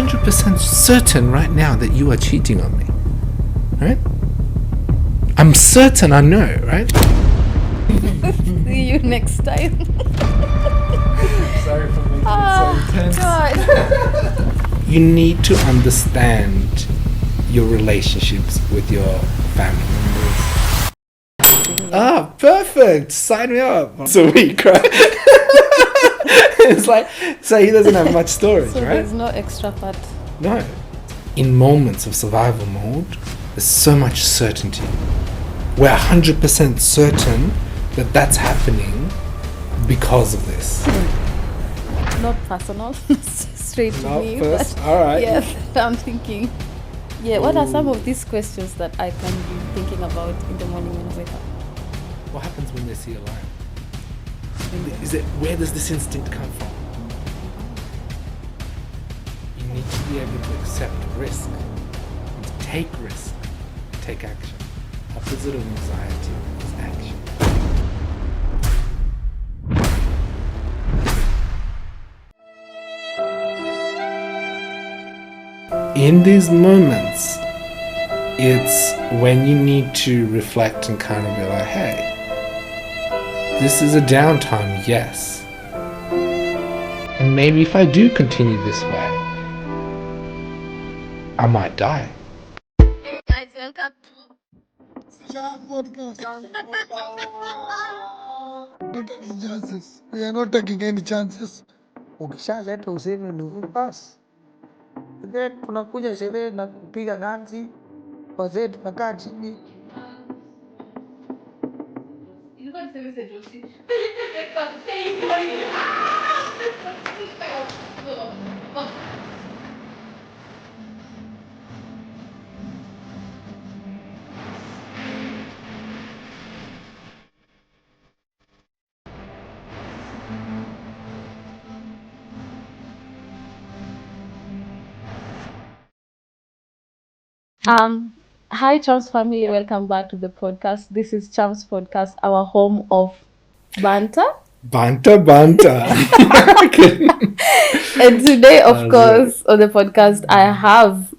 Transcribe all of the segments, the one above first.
100% certain right now that you are cheating on me. Right? I'm certain I know, right? See you next time. Sorry for making it so intense. God. You need to understand your relationships with your family members. Ah, perfect. Sign me up. It's a week, right? It's like, so he doesn't have much storage, So right? there's no extra part. No. In moments of survival mode, there's so much certainty. We're 100% certain that that's happening because of this. Not personal. Straight to Not me. first. But All right. yes, I'm thinking. Yeah, what are some of these questions that I can be thinking about in the morning when I wake up? What happens when they see a lion? Is it, where does this instinct come from? You need to be able to accept risk, and to take risk, and take action. Opposite of anxiety is action. In these moments, it's when you need to reflect and kind of be like, hey, this is a downtime, yes. And maybe if I do continue this way, I might die. Chances. We are not taking any chances. Ukishaleta useme ni pass. Then tunakuja sherehe na kupiga ganzi. Wazee tunakaa chini. Hi Chams family, welcome back to the podcast. This is Chams Podcast, our home of banter. Banta. And today, of course, on the podcast, I have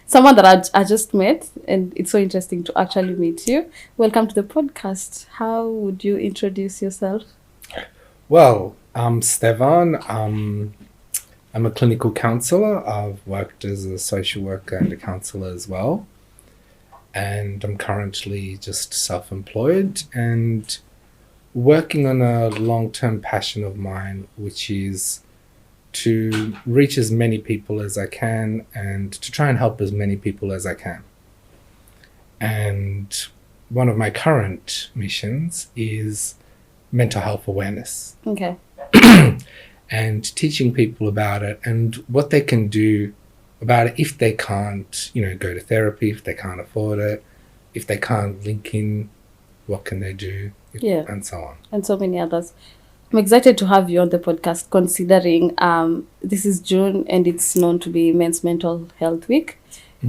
someone that I just met, and it's so interesting to actually meet you. Welcome to the podcast. How would you introduce yourself? Well, I'm Stevan. I'm a clinical counsellor. I've worked as a social worker and a counsellor as well. And I'm currently just self-employed and working on a long-term passion of mine, which is to reach as many people as I can and to try and help as many people as I can. And one of my current missions is mental health awareness. Okay. And teaching people about it and what they can do about it if they can't, go to therapy, if they can't afford it, if they can't link in, what can they do, and so on. And so many others. I'm excited to have you on the podcast, considering this is June and it's known to be Men's Mental Health Week.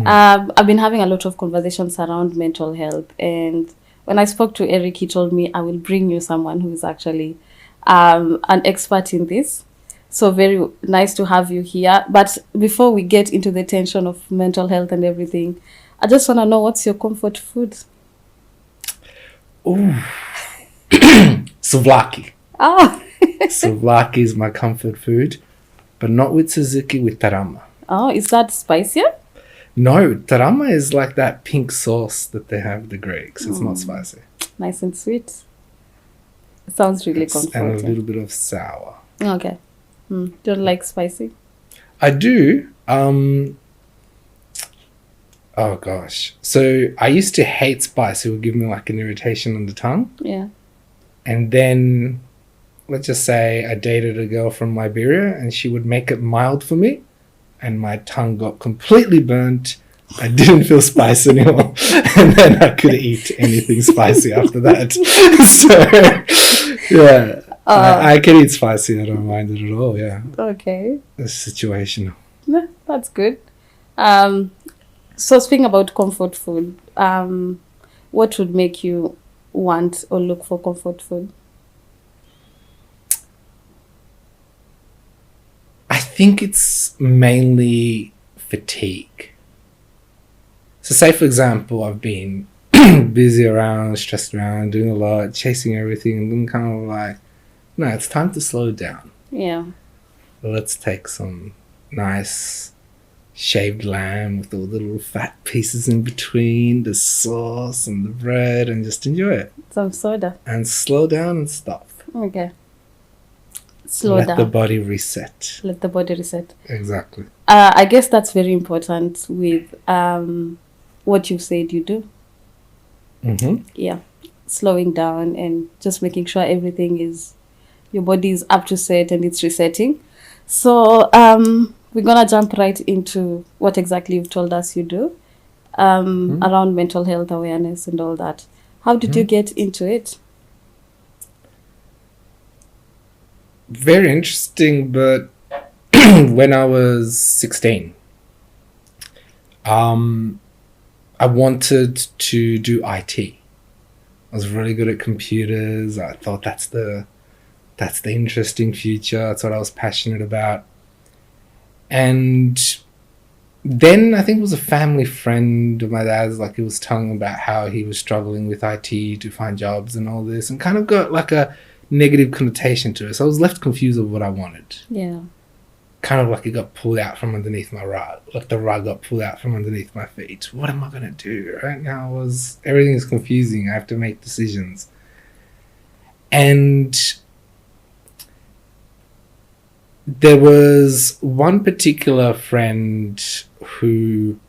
I've been having a lot of conversations around mental health, and when I spoke to Eric, he told me I will bring you someone who is actually an expert in this. So very nice to have you here. But before we get into the tension of mental health and everything, I just want to know, what's your comfort food? Ooh. Souvlaki. Oh. Souvlaki is my comfort food, but not with tzatziki, with tarama. Oh, is that spicier? No, tarama is like that pink sauce that they have, the Greeks. It's not spicy. Nice and sweet. It sounds really comforting. And a little bit of sour. Okay. Don't like spicy? I do. Oh gosh. So I used to hate spice. It would give me like an irritation on the tongue. Yeah. And then let's just say I dated a girl from Liberia and she would make it mild for me and my tongue got completely burnt. I didn't feel spice anymore. And then I could eat anything spicy after that. So yeah. I can eat spicy. I don't mind it at all. Yeah. Okay. It's situational. Yeah, that's good. So speaking about comfort food, what would make you want or look for comfort food? think it's mainly fatigue. So say, for example, I've been busy around, stressed around, doing a lot, chasing everything, and then kind of like, no, it's time to slow down. Yeah. Let's take some nice shaved lamb with all the little fat pieces in between, the sauce and the bread, and just enjoy it. Some soda. And slow down and stop. Okay. Slow Let down. the body reset. Let the body reset. Exactly. I guess that's very important with what you said you do. Mm-hmm. Yeah. Slowing down and just making sure everything is, your body is up to set and it's resetting. So we're going to jump right into what exactly you've told us you do around mental health awareness and all that. How did you get into it? Very interesting, but when I was 16, I wanted to do IT. I was really good at computers. I thought that's the interesting future. That's what I was passionate about. And then I think it was a family friend of my dad's, like, he was telling about how he was struggling with IT to find jobs and all this, and kind of got like a negative connotation to it. So I was left confused of what I wanted. Yeah. Kind of like it got pulled out from underneath my rug. Like the rug got pulled out from underneath my feet. What am I going to do? Right now everything is confusing. I have to make decisions. And there was one particular friend who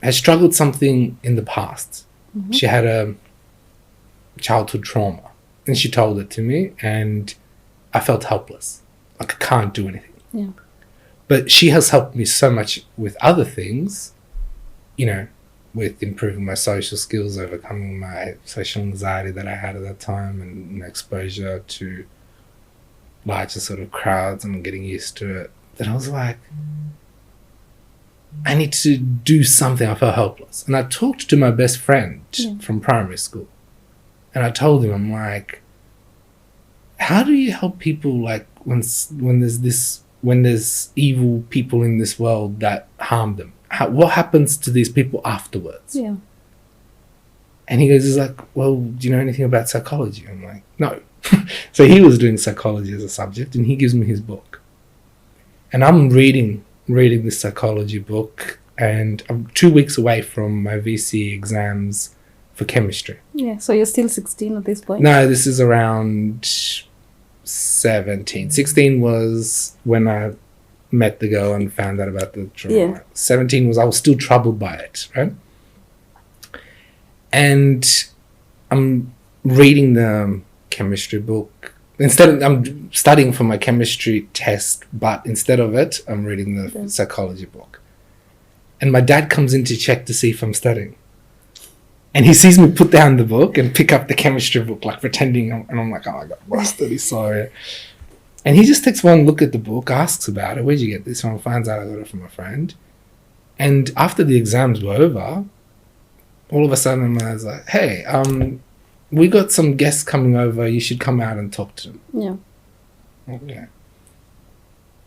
had struggled something in the past. Mm-hmm. She had a childhood trauma, and she told it to me, and I felt helpless. Like I can't do anything. Yeah. But she has helped me so much with other things, you know, with improving my social skills, overcoming my social anxiety that I had at that time, and, you know, exposure to larger sort of crowds and getting used to it. That I was like, I need to do something. I felt helpless. And I talked to my best friend from primary school. And I told him, I'm like, how do you help people, like, when there's evil people in this world that harm them? What happens to these people afterwards? Yeah. And he goes, he's like, well, do you know anything about psychology? I'm like, no. So he was doing psychology as a subject, and he gives me his book. And I'm reading this psychology book, and I'm 2 weeks away from my VC exams for chemistry. Yeah, so you're still 16 at this point? No, this is around 17. 16 was when I met the girl and found out about the trauma. Yeah. 17 was I was still troubled by it, right? And I'm reading the chemistry book. I'm studying for my chemistry test, but instead of it, I'm reading the psychology book. And my dad comes in to check to see if I'm studying. And he sees me put down the book and pick up the chemistry book, like pretending, and I'm like, oh, I got busted, he's sorry. And he just takes one look at the book, asks about it, where'd you get this from? Finds out I got it from a friend. And after the exams were over, all of a sudden I was like, hey, we got some guests coming over, you should come out and talk to them. Yeah. Okay.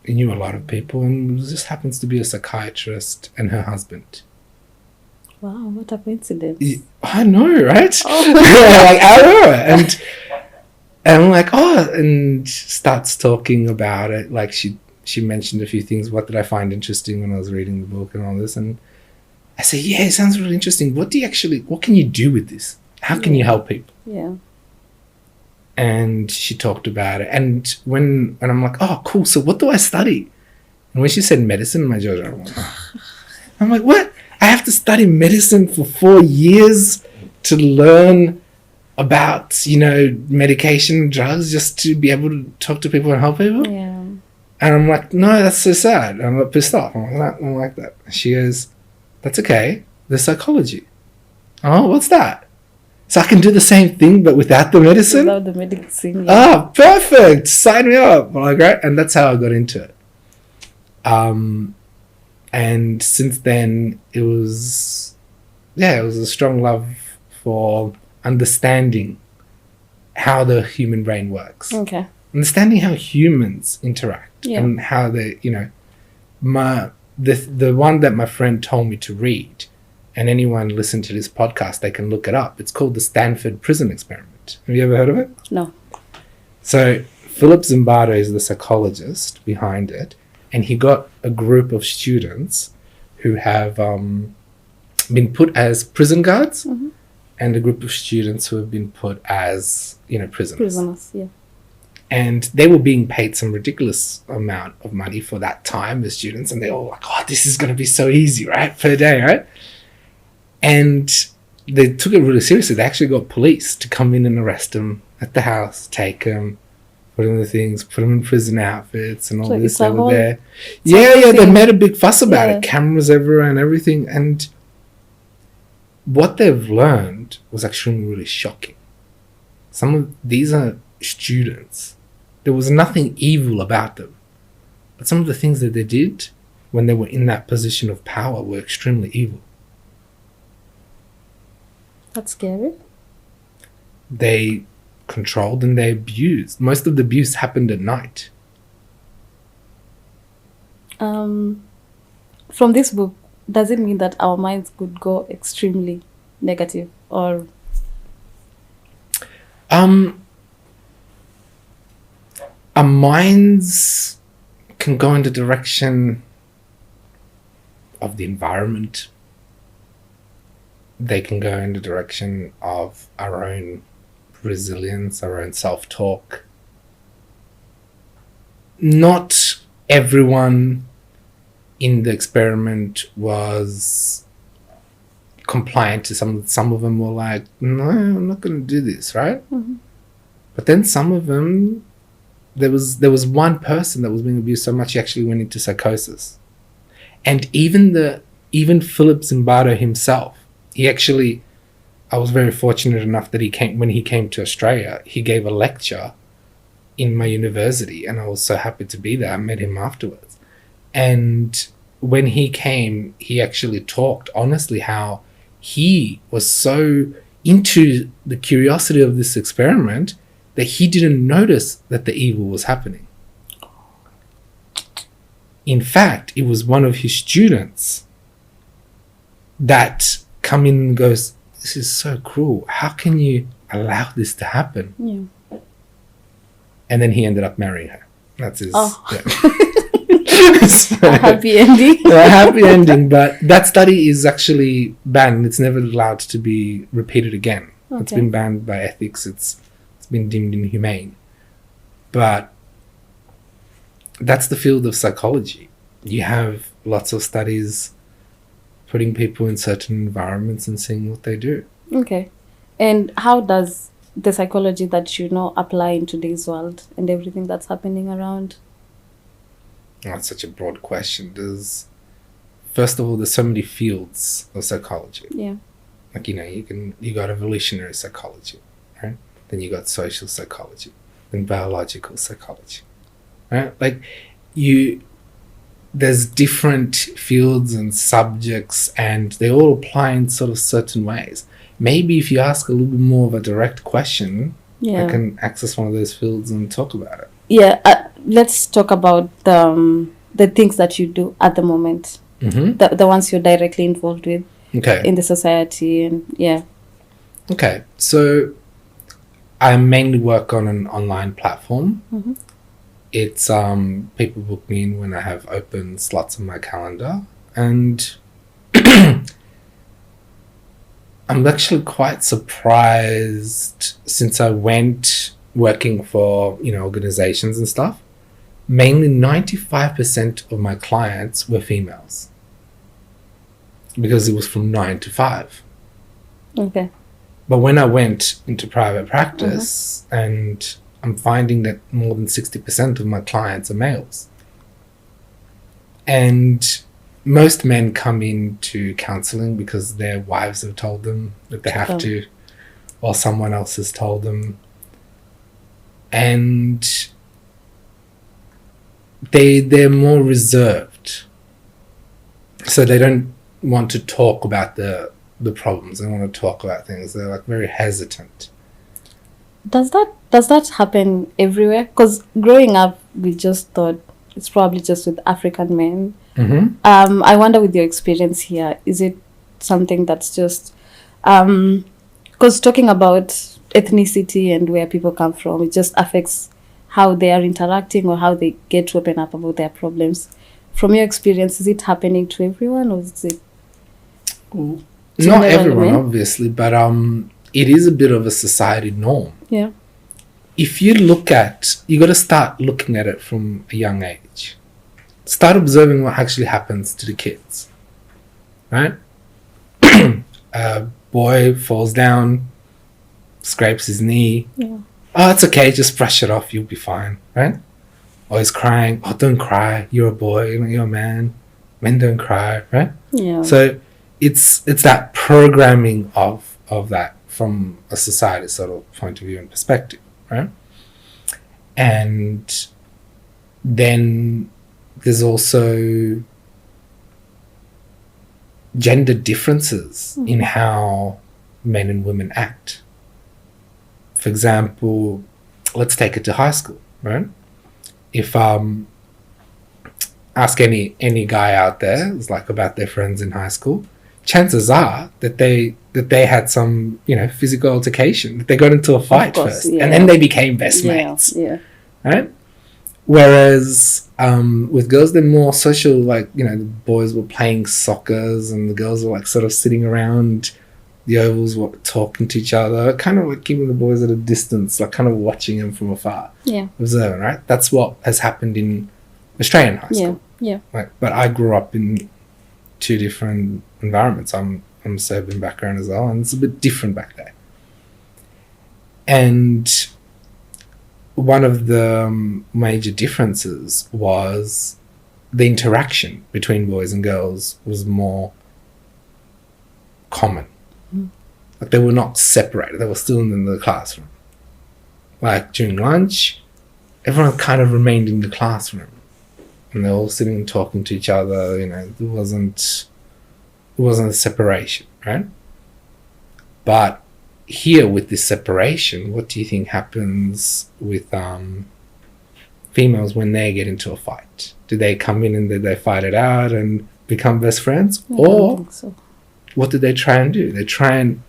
He knew a lot of people, and it just happens to be a psychiatrist and her husband. Wow, what a coincidence. I know, right? Oh. Like, I know. And I'm like, oh, and starts talking about it. Like she mentioned a few things. What did I find interesting when I was reading the book and all this? And I said, yeah, it sounds really interesting. What can you do with this? How can you help people? Yeah. And she talked about it. And I'm like, oh, cool. So what do I study? And when she said medicine, my jaw went, I'm like, what? I have to study medicine for 4 years to learn about, medication, drugs, just to be able to talk to people and help people? Yeah. And I'm like, no, that's so sad. I'm like, pissed off. I'm like, I'm like that. She goes, that's okay. There's psychology. Oh, what's that? So I can do the same thing, but without the medicine? Without the medicine, yeah. Oh, perfect. Sign me up. I'm like, right? And that's how I got into it. And since then, it was a strong love for understanding how the human brain works. Okay. understanding how humans interact and how they, the one that my friend told me to read, and anyone listen to this podcast, they can look it up. It's called the Stanford Prison Experiment. Have you ever heard of it? No. So Philip Zimbardo is the psychologist behind it, and he got a group of students who have been put as prison guards, and a group of students who have been put as, prisoners. Yeah. And they were being paid some ridiculous amount of money for that time as students, and they all like, oh, this is going to be so easy, right? Per day, right? And they took it really seriously. They actually got police to come in and arrest them at the house, take them, put them in the things, put them in prison outfits and all this. They were there. Yeah, they made a big fuss about it. Cameras everywhere and everything. And what they've learned was actually really shocking. These are students. There was nothing evil about them. But some of the things that they did when they were in that position of power were extremely evil. That's scary. They controlled and they abused. Most of the abuse happened at night. From this book, does it mean that our minds could go extremely negative, or? Our minds can go in the direction of the environment. They can go in the direction of our own resilience, our own self-talk. Not everyone in the experiment was compliant to some of them were like, no, I'm not going to do this, right? But then some of them, there was one person that was being abused so much he actually went into psychosis. And even Philip Zimbardo himself, I was very fortunate enough that when he came to Australia, he gave a lecture in my university, and I was so happy to be there. I met him afterwards. And when he came, he actually talked honestly how he was so into the curiosity of this experiment that he didn't notice that the evil was happening. In fact, it was one of his students that come in and goes, this is so cruel. How can you allow this to happen? Yeah. And then he ended up marrying her. That's his... So, a happy ending. A happy ending, but that study is actually banned. It's never allowed to be repeated again. Okay. It's been banned by ethics. It's been deemed inhumane. But that's the field of psychology. You have lots of studies putting people in certain environments and seeing what they do. Okay. And how does the psychology that you know apply in today's world and everything that's happening around? That's such a broad question. First of all, there's so many fields of psychology. Yeah. Like, you got evolutionary psychology, right? Then you got social psychology, then biological psychology, right? Like, there's different fields and subjects, and they all apply in sort of certain ways. Maybe if you ask a little bit more of a direct question, I can access one of those fields and talk about it. Yeah, let's talk about the things that you do at the moment. Mm-hmm. The ones you're directly involved with in the society. And Okay, so I mainly work on an online platform. Mm-hmm. It's people book me in when I have open slots on my calendar, and I'm actually quite surprised since I went working for organizations and stuff. Mainly 95% of my clients were females because it was from 9 to 5. Okay. But when I went into private practice, and I'm finding that more than 60% of my clients are males. And most men come into counseling because their wives have told them that they have to, or someone else has told them. And they're more reserved. So they don't want to talk about the problems. They want to talk about things. They're like very hesitant. Does that happen everywhere? Because growing up, we just thought it's probably just with African men. I wonder, with your experience here, is it something that's just because talking about ethnicity and where people come from, it just affects how they are interacting or how they get to open up about their problems. From your experience, is it happening to everyone, or is it not everyone, obviously, but it is a bit of a society norm. Yeah. If you look at, you got to start looking at it from a young age. Start observing what actually happens to the kids, right? A boy falls down, scrapes his knee. Yeah. Oh, it's okay, just brush it off, you'll be fine, right? Or he's crying. Oh, don't cry, you're a boy, you're a man. Men don't cry, right? Yeah. So it's that programming of that from a society sort of point of view and perspective, right? And then there's also gender differences in how men and women act. For example, let's take it to high school, right? If ask any guy out there, it's like about their friends in high school, chances are that they had some, physical altercation, that they got into a fight first, and then they became best mates. Yeah. Right? Whereas with girls, they're more social, like, the boys were playing soccers and the girls were like sort of sitting around the ovals, talking to each other, kind of like keeping the boys at a distance, like kind of watching them from afar. Yeah. Observing, right? That's what has happened in Australian high school. Yeah. Like, but I grew up in two different environments. I'm a Serbian background as well, and it's a bit different back there. And one of the major differences was the interaction between boys and girls was more common. Like, they were not separated, they were still in the classroom. Like, during lunch, everyone kind of remained in the classroom and they're all sitting and talking to each other. It wasn't a separation, right? But here, with this separation, what do you think happens with females when they get into a fight? Do they come in and they fight it out and become best friends? I don't think so. What do they try and do? They try and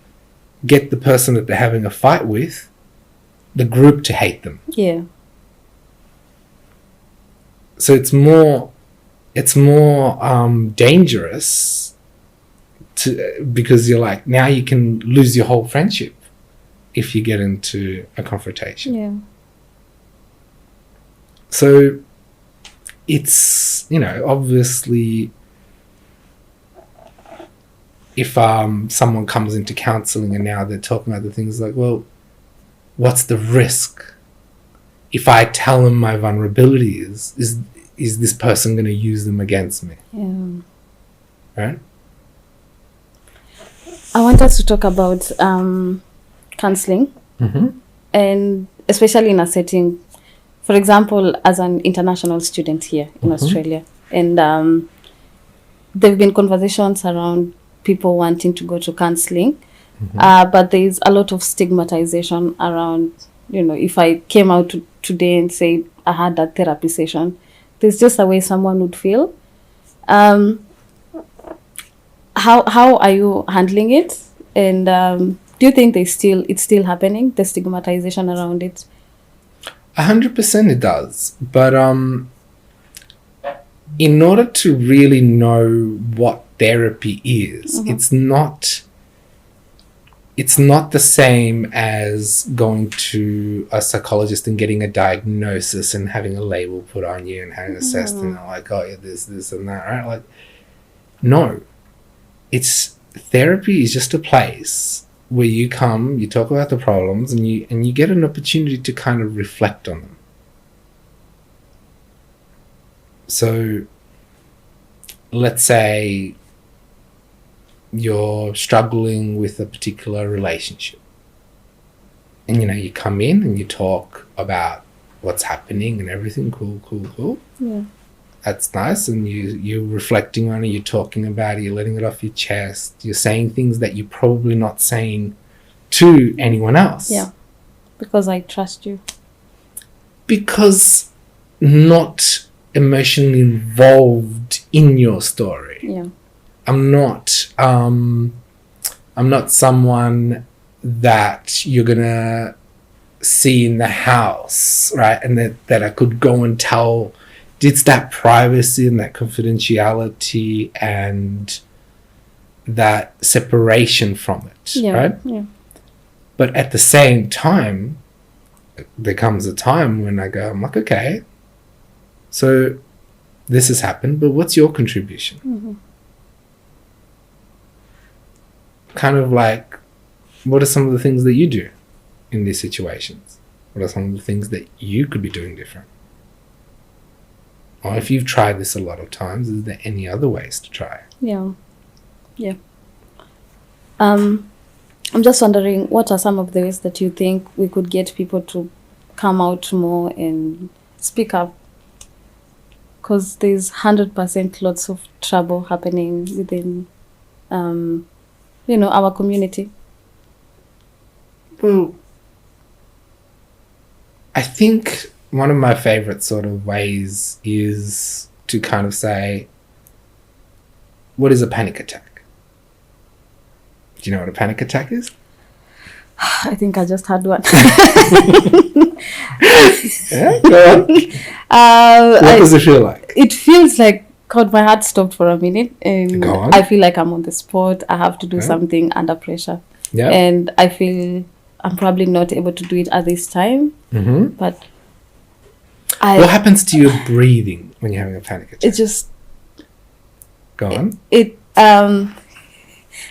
get the person that they're having a fight with, the group, to hate them. Yeah. So it's more dangerous because you're like, now you can lose your whole friendship if you get into a confrontation. Yeah. So it's, obviously, if someone comes into counselling and now they're talking about the things like, well, what's the risk? If I tell them my vulnerabilities, is this person going to use them against me? Yeah. Right? I want us to talk about counselling, and especially in a setting, for example, as an international student here in Australia, and there have been conversations around people wanting to go to counselling, but there is a lot of stigmatization around, if I came out today and said I had a therapy session, there's just a way someone would feel. How are you handling it? And do you think it's still happening, the stigmatization around it? 100% it does. But in order to really know what therapy is, it's not the same as going to a psychologist and getting a diagnosis and having a label put on you and having assessed and like, oh yeah, this and that, right? Like, no. Therapy is just a place where you come, you talk about the problems, and you get an opportunity to kind of reflect on them. So let's say you're struggling with a particular relationship, and you come in and you talk about what's happening and everything. Cool. Yeah. That's nice, and you're reflecting on it, you're talking about it, you're letting it off your chest, you're saying things that you're probably not saying to anyone else. Yeah. Because I trust you. Because not emotionally involved in your story. Yeah. I'm not someone that you're gonna see in the house, right? And that I could go and tell. It's that privacy and that confidentiality and that separation from it, right? Yeah. But at the same time, there comes a time when I'm like, okay, so this has happened, but what's your contribution? Mm-hmm. Kind of like, what are some of the things that you do in these situations? What are some of the things that you could be doing different? Or if you've tried this a lot of times, is there any other ways to try? Yeah. I'm just wondering, what are some of the ways that you think we could get people to come out more and speak up? Because there's 100% lots of trouble happening within, our community. Well, I think one of my favorite sort of ways is to kind of say, what is a panic attack? Do you know what a panic attack is? I think I just had one. Yeah, go on. What does it feel like? It feels like, God, my heart stopped for a minute. And Go on. I feel like I'm on the spot. I have to do something under pressure. Yeah. And I feel I'm probably not able to do it at this time. Mm-hmm. But what happens to your breathing when you're having a panic attack? it just... Go on.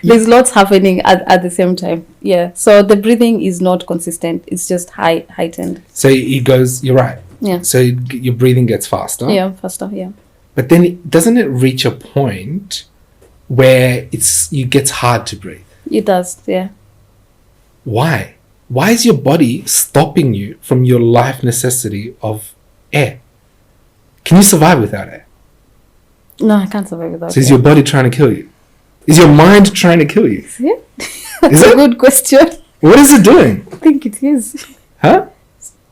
There's lots happening at the same time. Yeah. So the breathing is not consistent. It's just heightened. So it goes, you're right. Yeah. So your breathing gets faster. Yeah, faster, yeah. But then doesn't it reach a point where it gets hard to breathe? It does, yeah. Why? Why is your body stopping you from your life necessity of air? Can you survive without air? No, I can't survive without So is air. your body trying to kill you? Is your mind trying to kill you? Yeah. That's Is a it? good question. What is it doing? I think it is. Huh?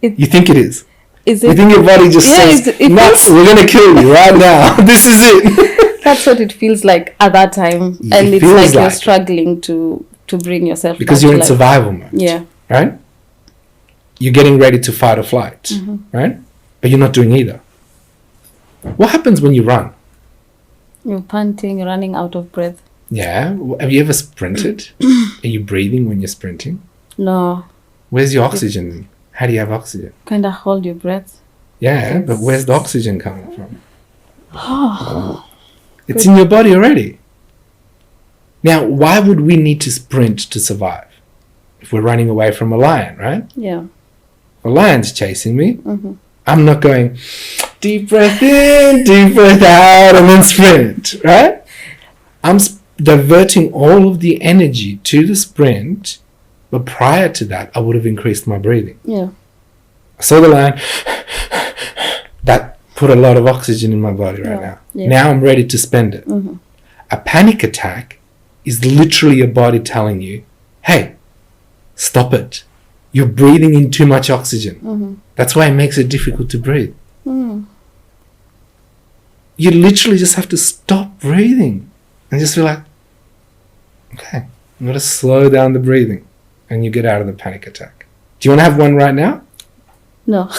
It- You think it is? Is You it? think your body just says, it "No, feels- we're going to kill you right now. This is it." That's what it feels like at that time. It And it's feels like you're like it. struggling to bring yourself Because back you're to in life. survival mode. Yeah. Right? You're getting ready to fight or flight. Mm-hmm. Right? But you're not doing either. What happens when you run? You're panting, you're running out of breath. Yeah. Have you ever sprinted? Are you breathing when you're sprinting? No. Where's your oxygen? How do you have oxygen? Kind of hold your breath. Yeah, but where's the oxygen coming from? It's in your body already. Now, why would we need to sprint to survive? If we're running away from a lion, right? Yeah. A lion's chasing me. Mm-hmm. I'm not going deep breath in, deep breath out, and then sprint, right? I'm diverting all of the energy to the sprint, but prior to that, I would have increased my breathing. Yeah. I saw the lion. That put a lot of oxygen in my body right now. Yeah. Now I'm ready to spend it. Mm-hmm. A panic attack is literally your body telling you, hey, stop it. You're breathing in too much oxygen. Mm-hmm. That's why it makes it difficult to breathe. Mm. You literally just have to stop breathing and just feel like, okay, I'm going to slow down the breathing, and you get out of the panic attack. Do you want to have one right now? No.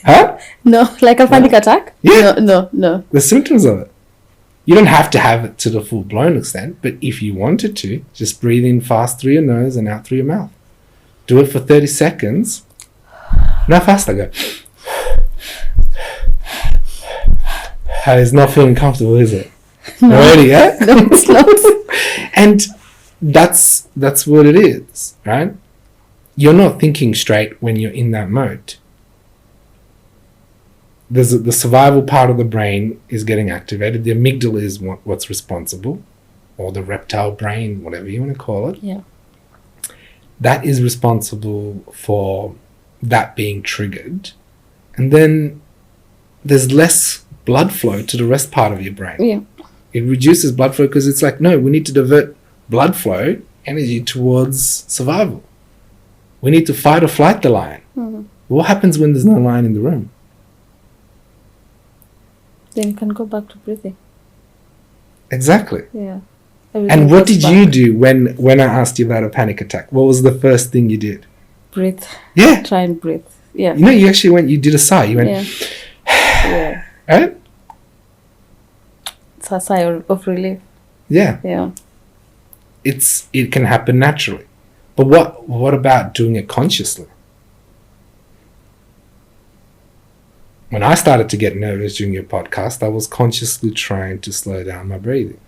Huh? No, like a panic attack? Yeah. No. The symptoms of it. You don't have to have it to the full-blown extent, but if you wanted to, just breathe in fast through your nose and out through your mouth. Do it for 30 seconds. Now faster, go. It's not feeling comfortable, is it? No. Already, yeah? No, it's not. And that's what it is, right? You're not thinking straight when you're in that mode. The survival part of the brain is getting activated. The amygdala is what's responsible, or the reptile brain, whatever you want to call it. Yeah. That is responsible for that being triggered. And then there's less blood flow to the rest part of your brain. Yeah. It reduces blood flow because it's like, no, we need to divert blood flow, energy towards survival. We need to fight or flight the lion. What happens when there's no lion in the room? Then you can go back to breathing. Exactly. Yeah. And what did you do when I asked you about a panic attack? What was the first thing you did? Breathe. Yeah. Try and breathe. Yeah. You know, you actually you did a sigh. You went, Yeah. Yeah. right? It's a sigh of relief. Yeah. Yeah. It can happen naturally. But what about doing it consciously? When I started to get nervous during your podcast, I was consciously trying to slow down my breathing.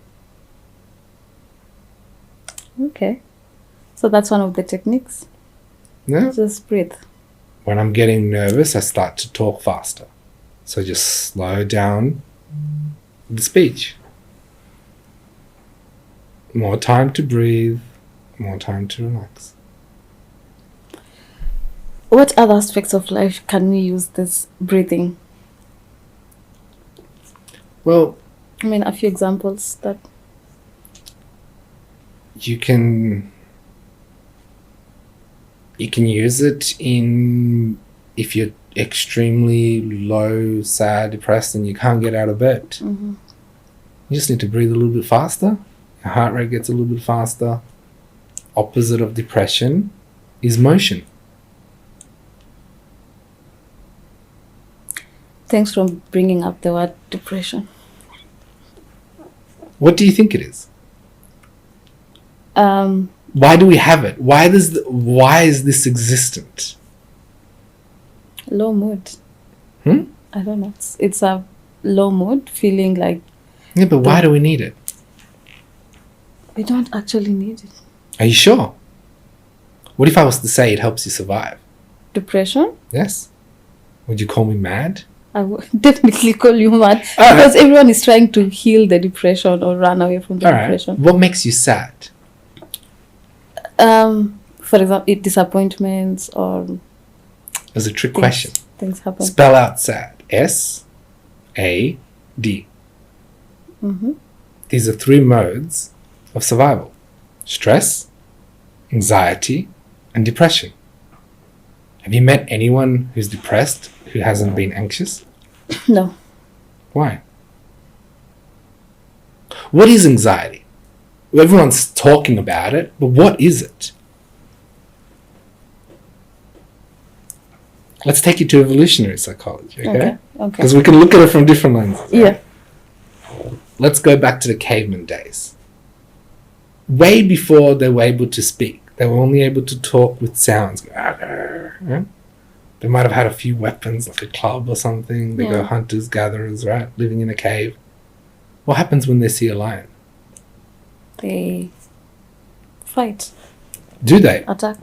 Okay. So that's one of the techniques. Yeah. Just breathe. When I'm getting nervous, I start to talk faster. So just slow down the speech. More time to breathe, more time to relax. What other aspects of life can we use this breathing? Well, I mean, a few examples that... you can use it in if you're extremely low, sad, depressed, and you can't get out of bed. Mm-hmm. You just need to breathe a little bit faster. Your heart rate gets a little bit faster. Opposite of depression is motion. Thanks for bringing up the word depression. What do you think it is? Um, Why do we have it? Why is this existent? low mood. I don't know. It's a low mood, feeling like Yeah, but why do we need it? we don't actually need it. Are you sure? What if I was to say it helps you survive? Depression? Yes? Would you call me mad? I would definitely call you mad All because everyone is trying to heal the depression or run away from the All right. depression. What makes you sad? For example, disappointments or As a trick question. things happen. Spell out sad. S-A-D. Mm-hmm. These are 3 modes of survival. Stress, anxiety, and depression. Have you met anyone who's depressed who hasn't been anxious? No. Why? What is anxiety? Everyone's talking about it, but what is it? Let's take it to evolutionary psychology, okay? Okay. Because we can look at it from different lenses. Yeah. Let's go back to the caveman days. Way before they were able to speak, they were only able to talk with sounds. Right? They might have had a few weapons, like a club or something. They go hunters, gatherers, right? Living in a cave. What happens when they see a lion? They fight, Do they? attack.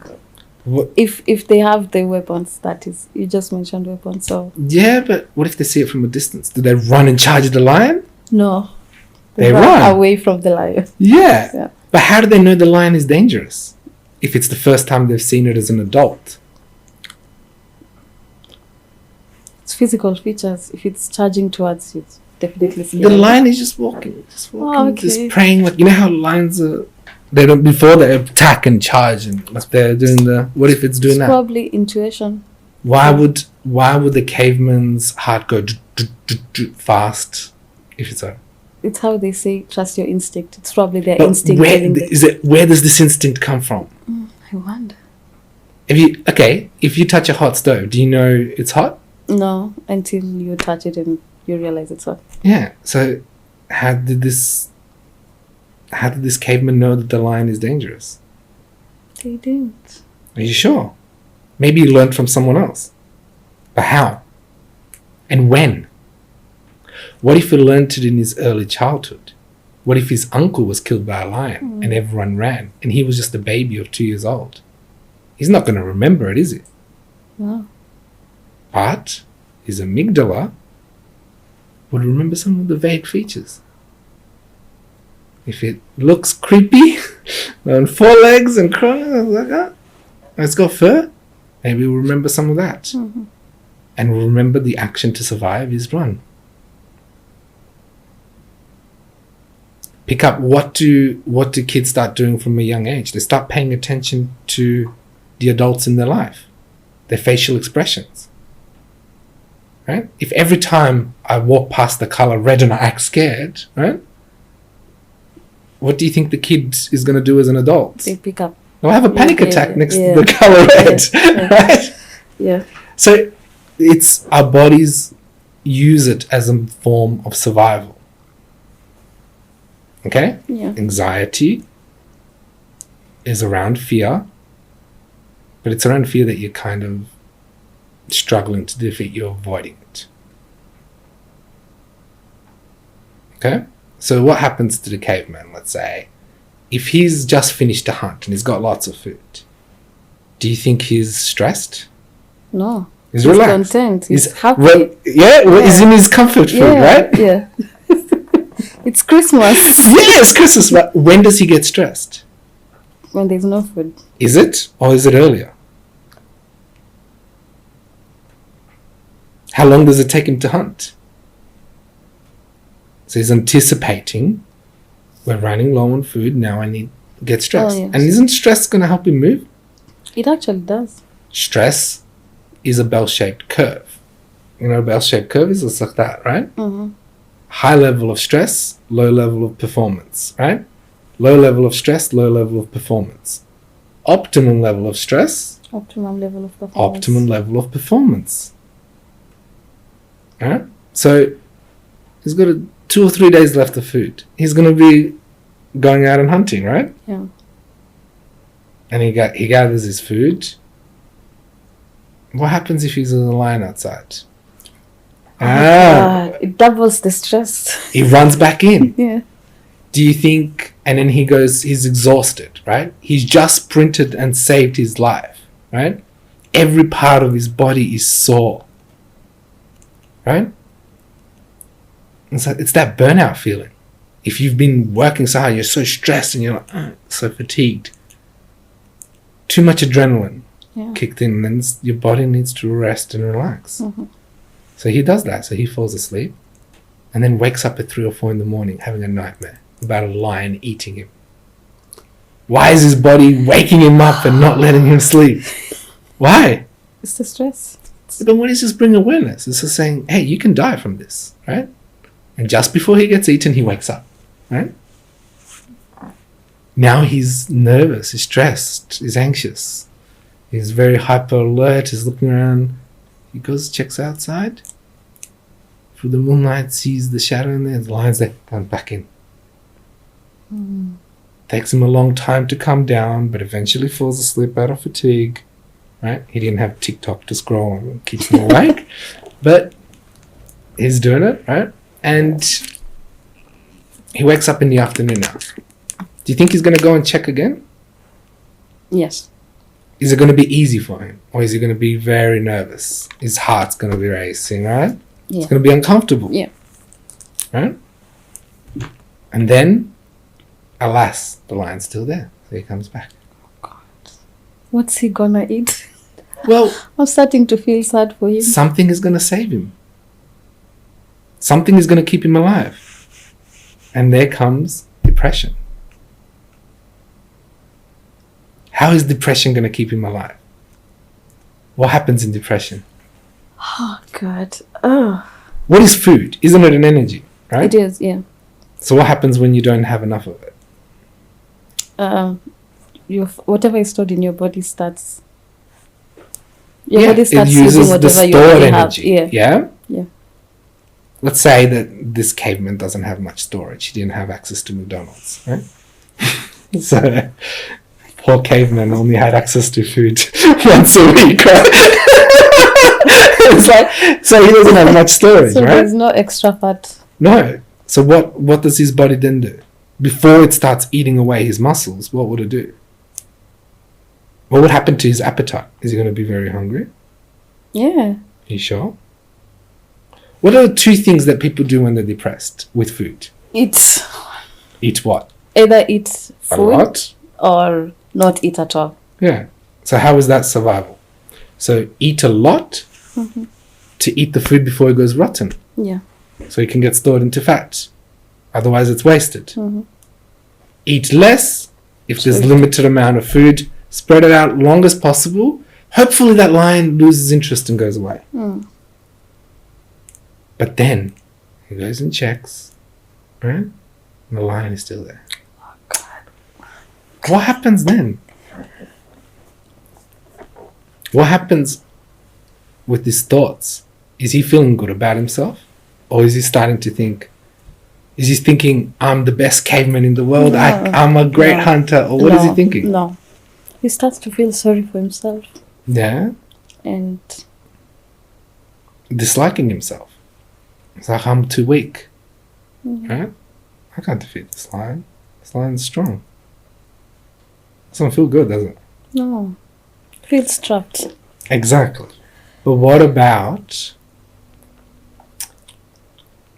What? If they have the weapons, that is, you just mentioned weapons, so Yeah, but what if they see it from a distance? Do they run and charge the lion? no. They run. away from the lion. Yeah. Yeah. But how do they know the lion is dangerous if it's the first time they've seen it as an adult? It's physical features. If it's charging towards you, it's definitely The scary. lion is just walking, just okay. praying. Like, you know how lions are, they don't, before they attack and charge, and like they're doing the, what if it's doing It's that? probably intuition. Why would the caveman's heart go fast if it's a... It's how they say trust your instinct. It's probably their But instinct. where telling them. where does this instinct come from? I wonder. If you touch a hot stove, do you know it's hot? No, until you touch it and you realize it's hot. Yeah. So how did this caveman know that the lion is dangerous? They didn't. Are you sure? Maybe he learned from someone else. But how? And when? What if he learned it in his early childhood? What if his uncle was killed by a lion and everyone ran and he was just a baby of 2 years old? He's not going to remember it, is he? No. But his amygdala would remember some of the vague features. If it looks creepy, on 4 legs and crawling, like that, it's got fur, maybe we'll remember some of that. Mm-hmm. And we'll remember the action to survive is run. Pick up what do kids start doing from a young age? They start paying attention to the adults in their life, their facial expressions. Right? If every time I walk past the color red and I act scared, right? What do you think the kid is going to do as an adult? They pick up. They'll have a panic attack next to the color red, right? Yeah. So it's our bodies use it as a form of survival. Okay? Yeah. Anxiety is around fear, but it's around fear that you're kind of struggling to defeat, you're avoiding it. Okay? So what happens to the caveman, let's say, if he's just finished a hunt and he's got lots of food, do you think he's stressed? No. He's relaxed. Content. He's happy. He's in his comfort food, right? Yeah. It's Christmas. Yeah, it's Christmas. But when does he get stressed? When there's no food. Is it? Or is it earlier? How long does it take him to hunt? So he's anticipating, we're running low on food, now I need to get stressed. Oh, yes. And isn't stress going to help him move? It actually does. Stress is a bell-shaped curve. You know, a bell-shaped curve is just like that, right? Mm-hmm. High level of stress, low level of performance, right? Low level of stress, low level of performance. Optimum level of stress, Optimum level of performance. optimum level of performance. Right? So he's got 2 or 3 days left of food. He's going to be going out and hunting, right? Yeah. And he gathers his food. What happens if he's a lion outside? It doubles the stress. He runs back in. Yeah. Do you think, and then he's exhausted, right? He's just sprinted and saved his life, right? Every part of his body is sore, right? It's that burnout feeling. If you've been working so hard, you're so stressed and you're like, so fatigued. Too much adrenaline kicked in, and then your body needs to rest and relax. Mm-hmm. So he does that. So he falls asleep and then wakes up at 3 or 4 in the morning having a nightmare about a lion eating him. Why is his body waking him up and not letting him sleep? Why? It's the stress. But what does this bring awareness? It's just saying, hey, you can die from this, right? And just before he gets eaten, he wakes up, right? Now he's nervous, he's stressed, he's anxious. He's very hyper alert, he's looking around. He goes, checks outside. Through the moonlight, sees the shadow in there, the lion's there, comes back in. Takes him a long time to come down, but eventually falls asleep out of fatigue, right? He didn't have TikTok to scroll and keep him awake, but he's doing it, right? And he wakes up in the afternoon now. Do you think he's going to go and check again? Yes. Is it going to be easy for him? Or is he going to be very nervous? His heart's going to be racing, right? Yeah. It's going to be uncomfortable. Yeah. Right? And then, alas, the lion's still there. So he comes back. God. What's he gonna eat? Well, I'm starting to feel sad for him. something is going to save him. Something is going to keep him alive. And there comes depression. How is depression going to keep him alive? What happens in depression? Oh, God. Oh. What is food? Isn't it an energy, right? It is, yeah. So what happens when you don't have enough of it? Whatever is stored in your body starts. It using uses the whatever you stored already energy. have. Yeah? Yeah. Let's say that this caveman doesn't have much storage. He didn't have access to McDonald's, right? So, poor caveman only had access to food once a week, right? It's like, so he doesn't have much storage, So right? there's no extra fat. No. So what does his body then do? Before it starts eating away his muscles, what would it do? What would happen to his appetite? Is he going to be very hungry? Yeah. You sure? What are the 2 things that people do when they're depressed with food? Eat What? Either eat A food lot? or not eat at all. Yeah. So how is that survival? So eat a lot to eat the food before it goes rotten. Yeah. So it can get stored into fat. Otherwise it's wasted. Mm-hmm. Eat less if there's limited amount of food spread it out long as possible. Hopefully that lion loses interest and goes away. But then he goes and checks, right? And the lion is still there. Oh, God. What happens then? What happens with his thoughts? Is he feeling good about himself? Or is he starting to think, is he thinking, I'm the best caveman in the world, No. I'm a great hunter? Or what is he thinking? No. He starts to feel sorry for himself. Yeah? And Disliking himself. It's like, I'm too weak. Right? I can't defeat this lion. This lion's strong. Doesn't feel good, does it? no. Feels trapped. Exactly. But what about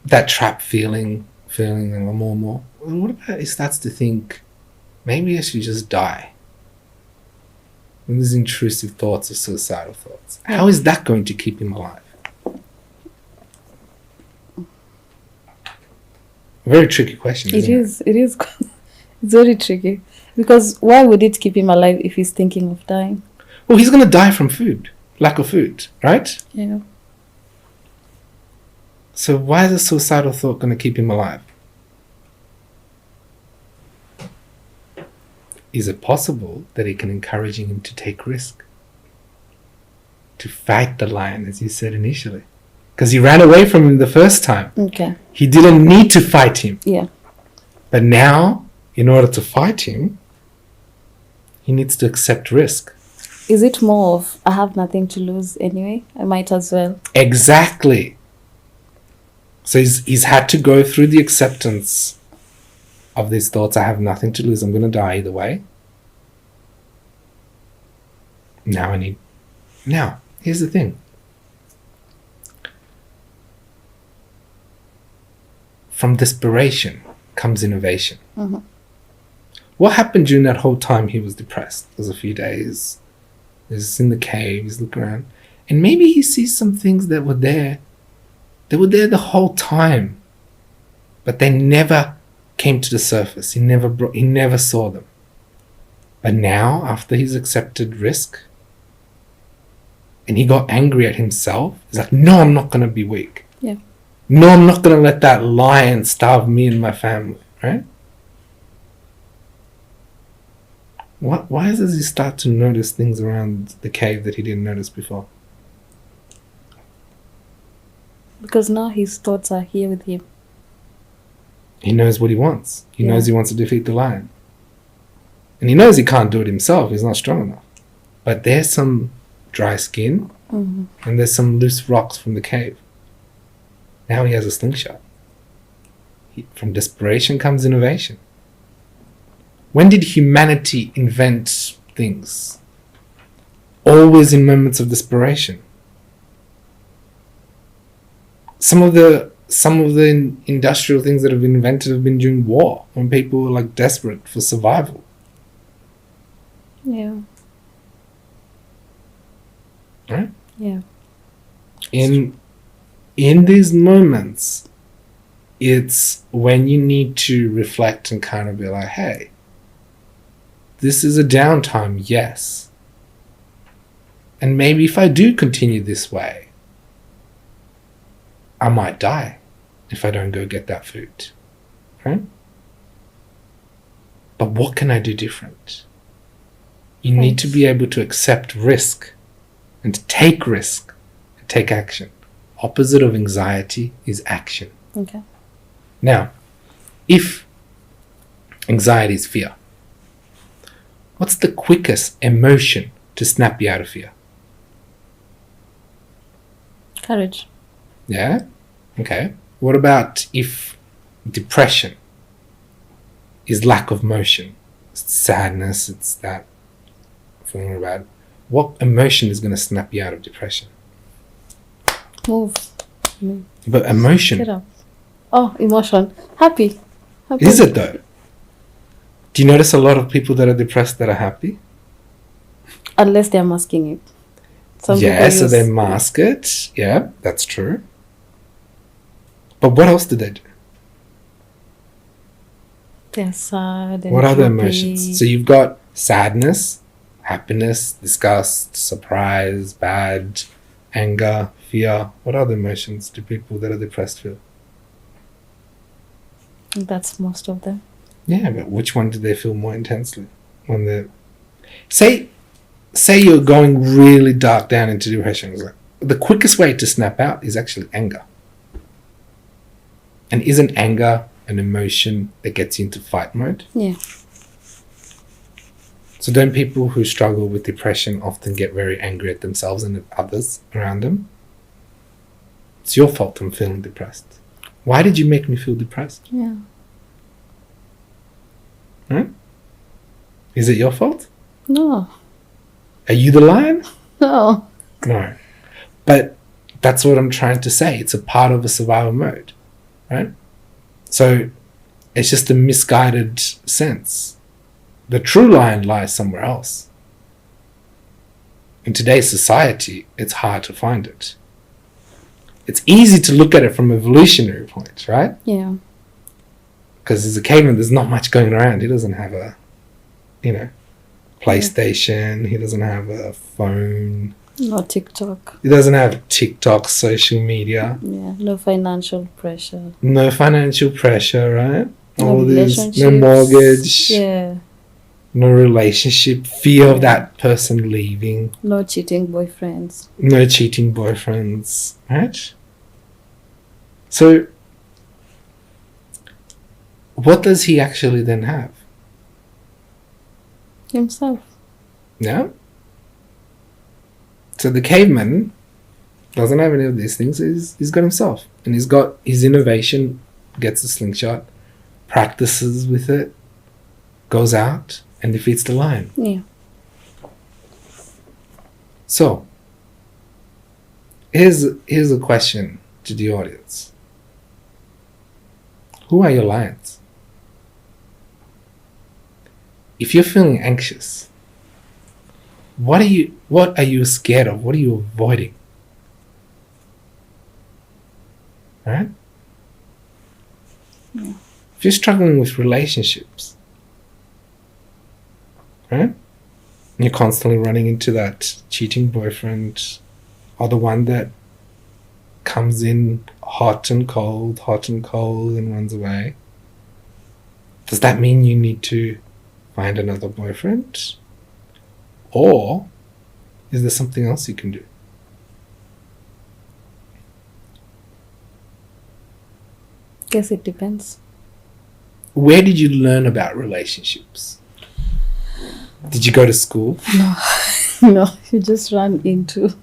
that trap feeling more and more? What about he starts to think, maybe I should just die? And these intrusive thoughts or suicidal thoughts. How is that going to keep him alive? Very tricky question, isn't it? It is. It's very tricky. Because why would it keep him alive if he's thinking of dying? Well, he's going to die from food. Lack of food, right? Yeah. So why is a suicidal thought going to keep him alive? Is it possible that it can encourage him to take risk? To fight the lion, as you said initially? Because he ran away from him the first time. Okay. He didn't need to fight him. Yeah. But now, in order to fight him, he needs to accept risk. Is it more of, I have nothing to lose anyway? I might as well. Exactly. So he's had to go through the acceptance of these thoughts. I have nothing to lose. I'm going to die either way. Now, here's the thing. From desperation comes innovation. Mhm. What happened during that whole time he was depressed? It was a few days. He's in the cave. He's looking around. And maybe he sees some things that were there. They were there the whole time. But they never came to the surface. He never saw them. But now, after he's accepted risk, and he got angry at himself, he's like, no, I'm not going to be weak. Yeah. No, I'm not going to let that lion starve me and my family, right? Why does he start to notice things around the cave that he didn't notice before? Because now his thoughts are here with him. He knows what he wants. He Yeah. knows he wants to defeat the lion. And he knows he can't do it himself. He's not strong enough. But there's some dry skin Mhm. and there's some loose rocks from the cave. Now he has a slingshot. From desperation comes innovation. When did humanity invent things? Always in moments of desperation. Some of the industrial things that have been invented have been during war, when people were like desperate for survival. Yeah. Right? Yeah. In these moments, it's when you need to reflect and kind of be like, hey, this is a downtime, yes. And maybe if I do continue this way, I might die if I don't go get that food. Right? But what can I do different? You need to be able to accept risk and to take risk and take action. Opposite of anxiety is action. Okay. Now, if anxiety is fear, what's the quickest emotion to snap you out of fear? Courage. Yeah? Okay. What about if depression is lack of motion? It's sadness, it's that feeling bad. What emotion is going to snap you out of depression? Move. But Get emotion, up. Oh, emotion. Happy. is it though? Do you notice a lot of people that are depressed that are happy? Unless they're masking it. Some Yeah, people so use- they mask it. Yeah, that's true. But what else do they do? They're sad. And What other happy. emotions? So you've got sadness, happiness, disgust, surprise, bad, anger, fear. What other emotions do people that are depressed feel? That's most of them. Yeah, but which one do they feel more intensely? When they're say you're going really dark down into depression. It's like, the quickest way to snap out is actually anger. And isn't anger an emotion that gets you into fight mode? Yeah. So don't people who struggle with depression often get very angry at themselves and at others around them? It's your fault I'm feeling depressed. Why did you make me feel depressed? Yeah. Is it your fault? No. Are you the lion? No. No. But that's what I'm trying to say. It's a part of a survival mode, right? So it's just a misguided sense. The true lion lies somewhere else. In today's society, it's hard to find it. It's easy to look at it from evolutionary points, right? Yeah. Because as a caveman, there's not much going around. He doesn't have a, PlayStation. He doesn't have a phone. No TikTok. He doesn't have TikTok, social media. Yeah. No financial pressure. No financial pressure, right? No All this, no relationships. mortgage. Yeah. No relationship. Fear of that person leaving. No cheating boyfriends. No cheating boyfriends, right? So, what does he actually then have? Himself. Yeah? So the caveman doesn't have any of these things. He's got himself. And he's got his innovation, gets a slingshot, practices with it, goes out and defeats the lion. Yeah. So, here's a question to the audience. Who are your lions? If you're feeling anxious, what are you scared of? What are you avoiding? Right? Yeah. If you're struggling with relationships, right? You're constantly running into that cheating boyfriend or the one that comes in hot and cold and runs away. Does that mean you need to find another boyfriend? Or is there something else you can do? Guess it depends. Where did you learn about relationships? Did you go to school? No, you just run into.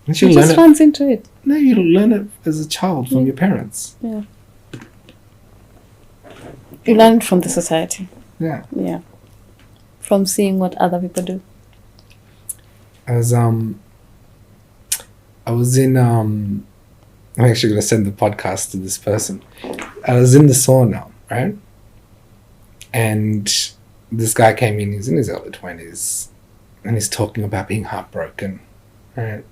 Didn't you He learn just it? runs into it. No, you learn it as a child from your parents. Yeah. You learn it from the society. Yeah. Yeah. From seeing what other people do. As I was in I'm actually gonna send the podcast to this person. I was in the sauna, right? And this guy came in, he's in his early 20s, and he's talking about being heartbroken, right?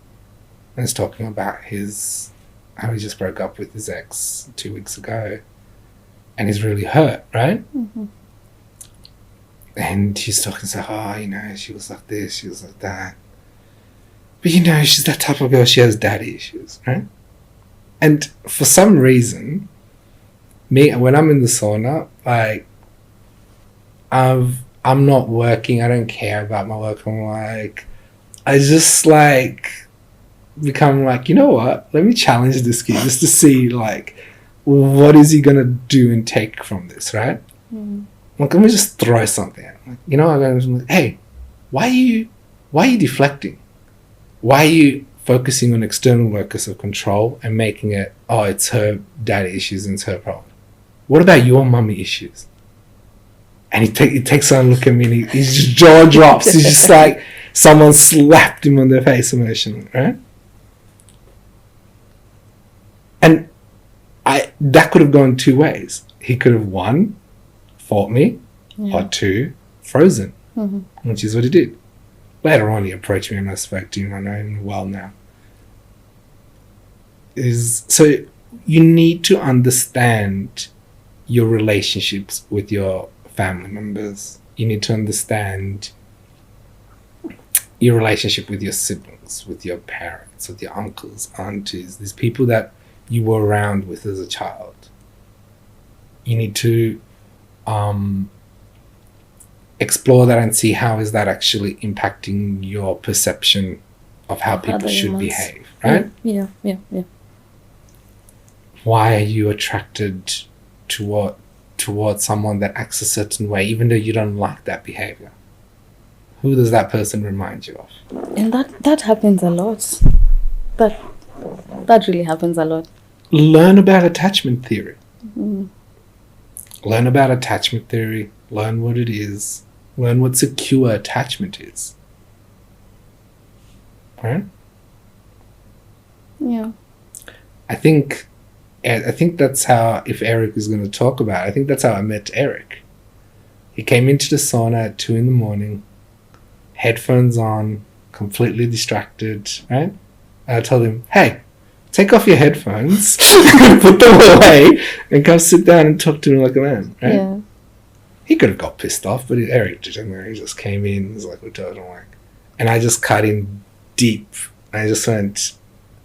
And he's talking about how he just broke up with his ex 2 weeks ago, and he's really hurt, right? Mm-hmm. And he's talking so, she was like this, she was like that. But she's that type of girl, she has daddy issues, right? And for some reason, when I'm in the sauna, like, I'm not working, I don't care about my work, I just become like, you know what, let me challenge this kid just to see what is he gonna do and take from this, right? Mm. Let me just throw something at him. I'm like, hey, why are you deflecting? Why are you focusing on external locus of control and making it, it's her daddy issues and it's her problem? What about your mummy issues? And he takes a look at me and his jaw drops. He's just like someone slapped him on the face emotionally, right? And that could have gone two ways. He could have, one, fought me, or two, frozen, which is what he did. Later on, he approached me and I spoke to him. I know him well now. So you need to understand your relationships with your family members. You need to understand your relationship with your siblings, with your parents, with your uncles, aunties, these people that you were around with as a child. You need to explore that and see how is that actually impacting your perception of how people should behave, right? Yeah. Why are you attracted towards someone that acts a certain way, even though you don't like that behavior? Who does that person remind you of? And that happens a lot. That really happens a lot. Learn about attachment theory. Learn about attachment theory. Learn what it is. Learn what secure attachment is. Right? Yeah. I think that's how, if Eric is going to talk about it, I think that's how I met Eric. He came into the sauna at 2 a.m, headphones on, completely distracted, right? And I told him, hey, take off your headphones, put them away, and come sit down and talk to me like a man, right? Yeah. He could have got pissed off, but Eric didn't. He just came in, was like, what I don't like. And I just cut in deep. I just went,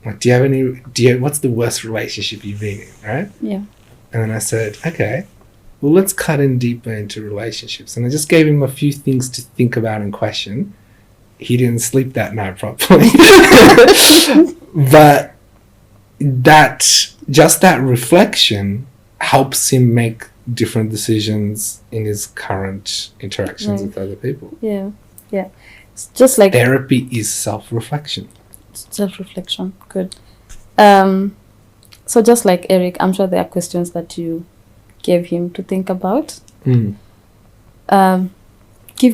like, what's the worst relationship you've been in, right? Yeah. And then I said, okay, well, let's cut in deeper into relationships. And I just gave him a few things to think about and question. He didn't sleep that night properly. But that reflection helps him make different decisions in his current interactions with other people. Yeah. It's just like therapy is self-reflection. Self-reflection. Good. So just like Eric, I'm sure there are questions that you gave him to think about. Give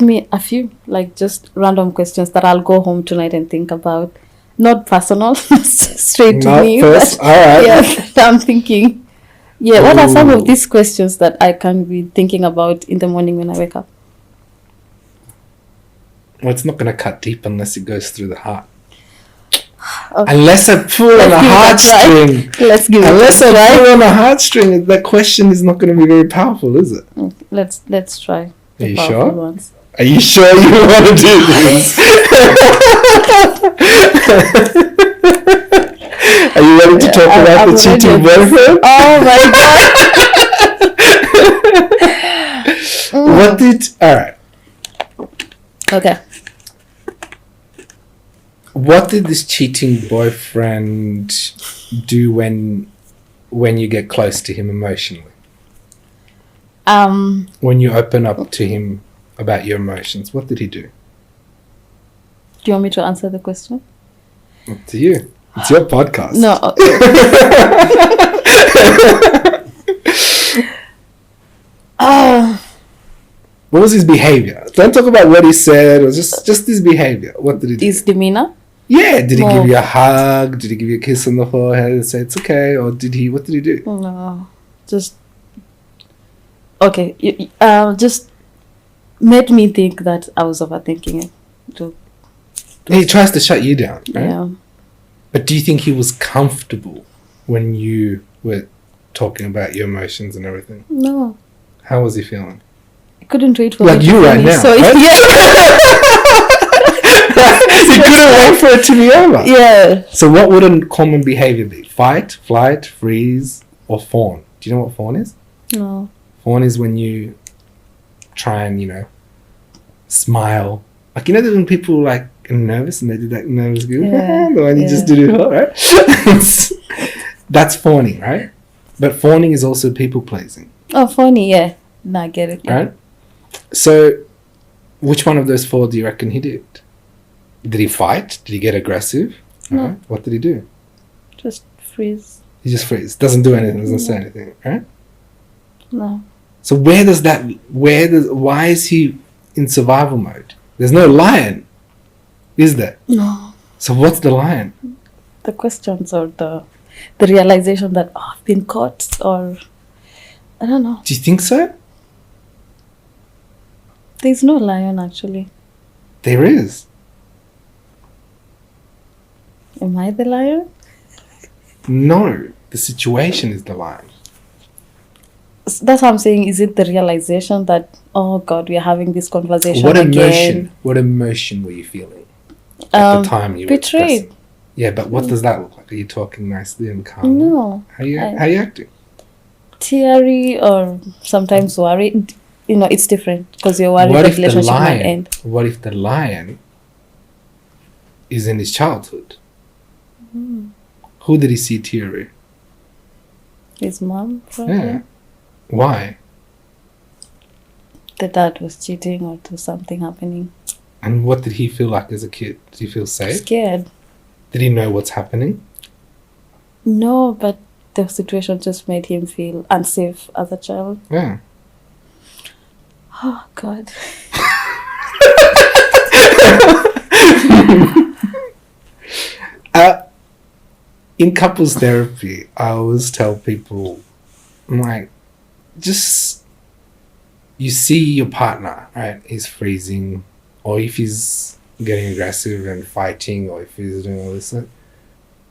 me a few, like just random questions that I'll go home tonight and think about. Not personal, straight to me. All right. Yeah, I'm thinking. Yeah, what are some of these questions that I can be thinking about in the morning when I wake up? Well, it's not going to cut deep unless it goes through the heart. Okay. Unless I pull on a heartstring. Let's give Unless it a try. I pull on a heartstring, that question is not going to be very powerful, is it? Let's try. Are you sure? Ones. Are you sure you want to do this? Are you ready to talk about the cheating boyfriend? Oh my god! Alright. Okay. What did this cheating boyfriend do when you get close to him emotionally? When you open up to him about your emotions, what did he do? Do you want me to answer the question? Up to you. It's your podcast. No. What was his behavior? Don't talk about what he said, or just his behavior. What did he do? His demeanor? Yeah, did he give you a hug? Did he give you a kiss on the forehead and say it's okay? Or what did he do? No, just okay. Just made me think that I was overthinking it. He tries to shut you down, right? Yeah. But do you think he was comfortable when you were talking about your emotions and everything? No. How was he feeling? I couldn't wait for like you right now. So right? You couldn't wait for it to be over. Yeah. So what would a common behavior be? Fight, flight, freeze, or fawn? Do you know what fawn is? No. Fawn is when you try and, smile. Like, when people like are nervous and they do that nervous goo. Yeah. The one you just do, right? That's fawning, right? But fawning is also people pleasing. Oh, funny, yeah. No, I get it. Yeah. Right? So, which one of those four do you reckon he did? Did he fight? Did he get aggressive? No. Right? What did he do? Just freeze. He just freezes. Doesn't do anything. Doesn't say anything. Right? No. So why is he in survival mode? There's no lion, is there? No. So what's the lion? The questions or the realization that I've been caught, or I don't know. Do you think so? There's no lion actually. There is. Am I the lion? No, the situation is the lion. That's what I'm saying. Is it the realization that, oh God, we are having this conversation again? What emotion were you feeling? At the time you were betrayed. expressing. Yeah, but what does that look like? Are you talking nicely and calm? No. How you acting? Teary or sometimes worried. You know, it's different because you're worried What the if the relationship might lion? end. What if the lion is in his childhood? Who did he see teary? His mom, probably. Yeah. Why? The dad was cheating or to something happening. And what did he feel like as a kid? Did he feel safe? Scared. Did he know what's happening? No, but the situation just made him feel unsafe as a child. Yeah. Oh, God. In couples therapy, I always tell people, I'm like, just, you see your partner, right? He's freezing, or if he's getting aggressive and fighting, or if he's doing all this,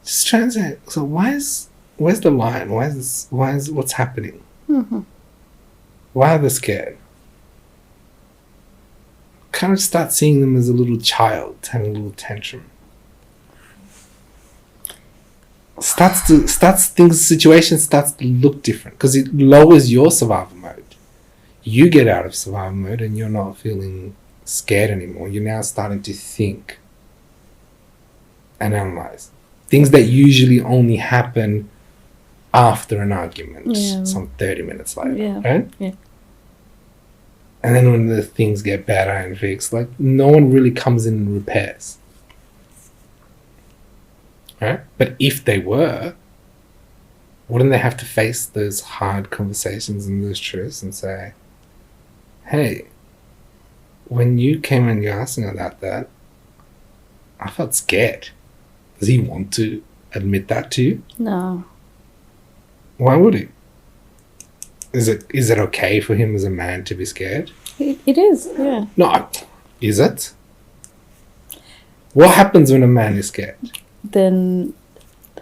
just try and say, so where's the line? What's happening? Mm-hmm. Why are they scared? Kind of start seeing them as a little child having a little tantrum. Situation starts to look different because it lowers your survival mode. You get out of survival mode and you're not feeling scared anymore. You're now starting to think and analyze things that usually only happen after an argument, some 30 minutes later, right? Yeah. And then when the things get better and fixed, like no one really comes in and repairs. Right? But if they were, wouldn't they have to face those hard conversations and those truths and say, hey, when you came and you asked me about that, I felt scared. Does he want to admit that to you? No. Why would he? Is it okay for him as a man to be scared? It is, yeah. No. Is it? What happens when a man is scared? Then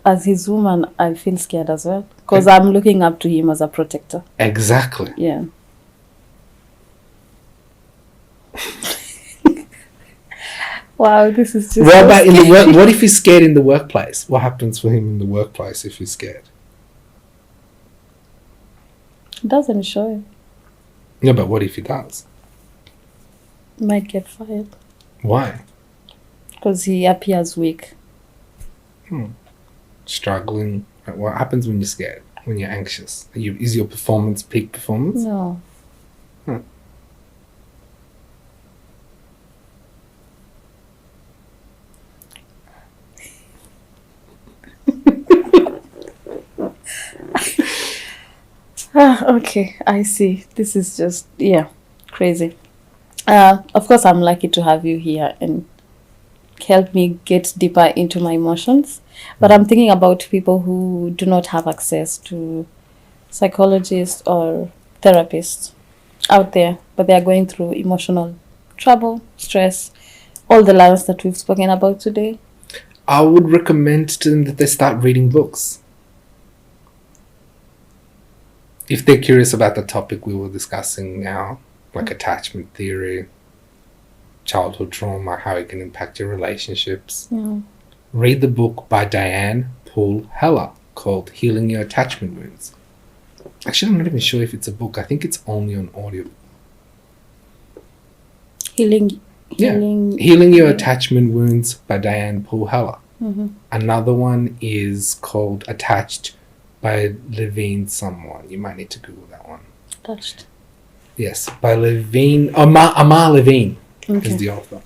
as his woman, I feel scared as well because I'm looking up to him as a protector. Exactly. Yeah. Wow, this is just. What about in the work? What if he's scared in the workplace? What happens for him in the workplace if he's scared? It doesn't show it. No, but what if he does? Might get fired Why? because he appears weak. Struggling. What happens when you're scared? When you're anxious? Is your performance peak performance? No. Okay, I see. This is just, crazy. Of course, I'm lucky to have you here and help me get deeper into my emotions. But I'm thinking about people who do not have access to psychologists or therapists out there, but they are going through emotional trouble, stress, all the lines that we've spoken about today. I would recommend to them that they start reading books. If they're curious about the topic we were discussing now, like attachment theory, childhood trauma, how it can impact your relationships, read the book by Diane Poole Heller called Healing Your Attachment Wounds. Actually, I'm not even sure if it's a book. I think it's only on audio. Healing Your Attachment Wounds by Diane Poole Heller. Mm-hmm. Another one is called Attached by Levine someone. You might need to Google that one. Attached. Yes, by Levine. Amar Levine is the author.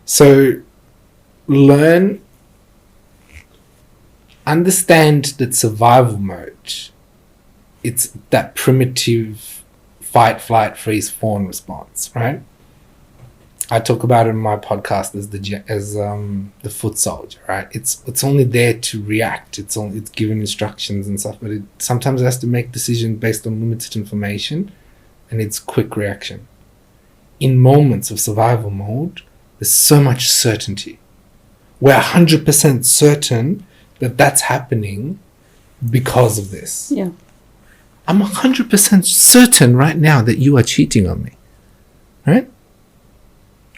So understand that survival mode, it's that primitive fight, flight, freeze, fawn response, right? I talk about it in my podcast as the foot soldier, right? It's only there to react. It's given instructions and stuff, but it sometimes has to make decisions based on limited information, and it's quick reaction. In moments of survival mode, there's so much certainty. We're 100% certain that that's happening because of this. Yeah. I'm 100% certain right now that you are cheating on me, right?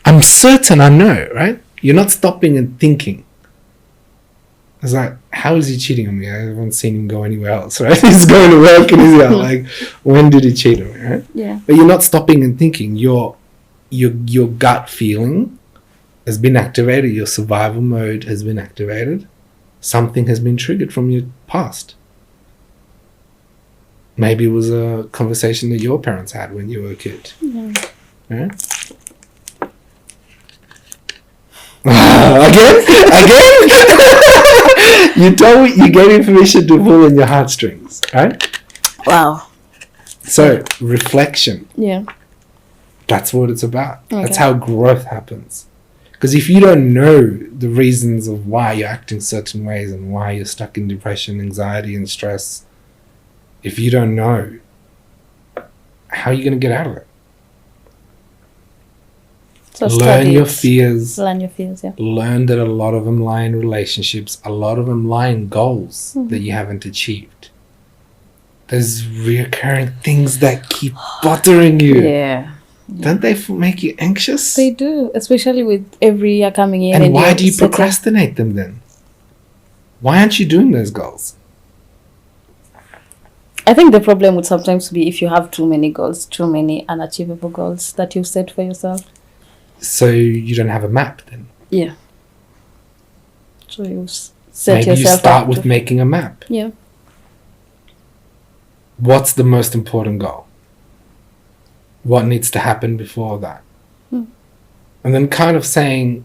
I'm certain I know, right? You're not stopping and thinking. It's like, how is he cheating on me? I haven't seen him go anywhere else, right? He's going to work and he's out. Like, when did he cheat on me, right? Yeah. But you're not stopping and thinking. Your gut feeling has been activated. Your survival mode has been activated. Something has been triggered from your past. Maybe it was a conversation that your parents had when you were a kid. Yeah. Right? Again? You told me you gave information to pull in your heartstrings, right? Wow. So, reflection. Yeah. That's what it's about. Okay. That's how growth happens. Because if you don't know the reasons of why you're acting certain ways and why you're stuck in depression, anxiety, and stress, if you don't know, how are you going to get out of it? So Learn your fears. Learn your fears, yeah. Learn that a lot of them lie in relationships. A lot of them lie in goals that you haven't achieved. There's reoccurring things that keep bothering you. Yeah. Don't they make you anxious? They do, especially with every year coming in. And why do you setting- procrastinate them then? Why aren't you doing those goals? I think the problem would sometimes be if you have too many goals, too many unachievable goals that you set for yourself. So you don't have a map then? Yeah. So you set Maybe you yourself start up with to... making a map. Yeah. What's the most important goal? What needs to happen before that? And then kind of saying,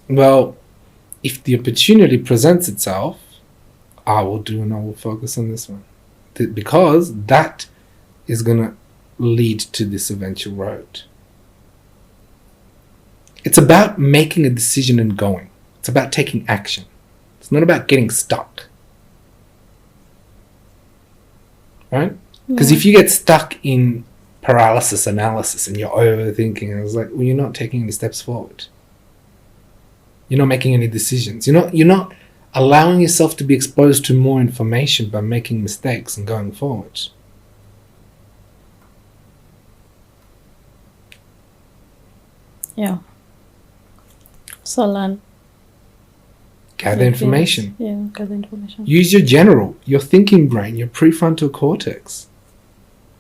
well, if the opportunity presents itself, I will do and I will focus on this one. Because that is going to lead to this eventual road. It's about making a decision and going. It's about taking action. It's not about getting stuck. Right? Because if you get stuck in paralysis analysis and you're overthinking, I was like, well, you're not taking any steps forward. You're not making any decisions. You're not allowing yourself to be exposed to more information by making mistakes and going forward. Yeah. So learn. Gather information. Yeah, gather information. Use your thinking brain, your prefrontal cortex.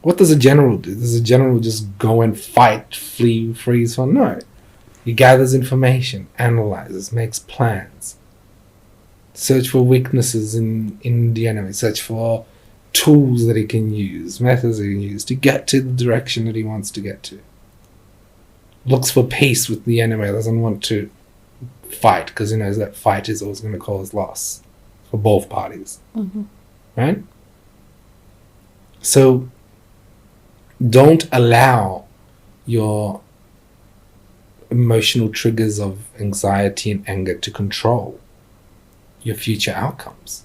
What does a general do? Does a general just go and fight, flee, freeze? Well, no. He gathers information, analyzes, makes plans. Search for weaknesses in the enemy. Search for tools that he can use, methods that he can use to get to the direction that he wants to get to. Looks for peace with the enemy. Doesn't want to fight because he knows that fight is always going to cause loss for both parties. Right? So don't allow your emotional triggers of anxiety and anger to control your future outcomes.